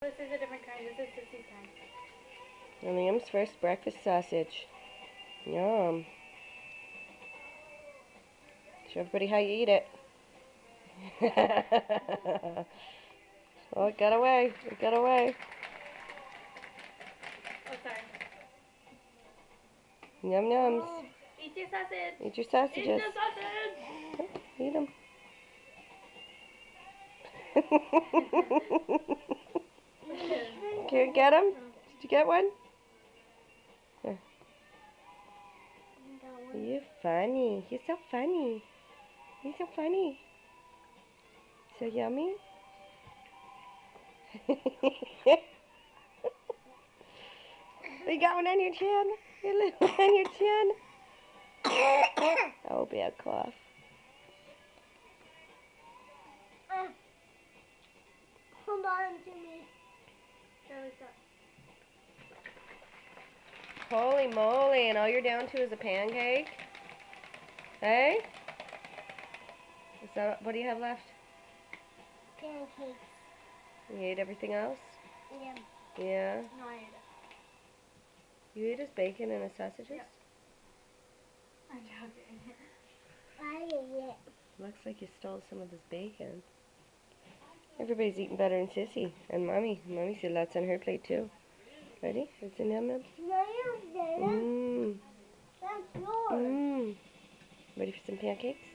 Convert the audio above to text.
This is a different kind. This is Sissy's kind. And Liam's first breakfast sausage. Yum. Show everybody how you eat it. Oh, it got away. It got away. Oh, sorry. Yum yums. Oh, eat your sausage. Eat your sausages. Eat the sausage. Eat them. Can you get them? Did you get one? Here. You're funny. You're so funny. You're so funny. So yummy. You got one on your chin. You little one on your chin. Oh, bad cough. Hold on to me. Charlie, stop. Holy moly, and all you're down to is a pancake? Hey? Is that, what do you have left? Pancakes. You ate everything else? Yeah. Yeah? No, I ate it. You ate his bacon and his sausages? Yep. I'm joking. I ate it. Looks like you stole some of his bacon. Everybody's eating better than Sissy and Mommy. Mommy said lots on her plate too. Ready? It's a yum yum. No, you didn't. Mmm. That's yours. Mmm. Ready for some pancakes?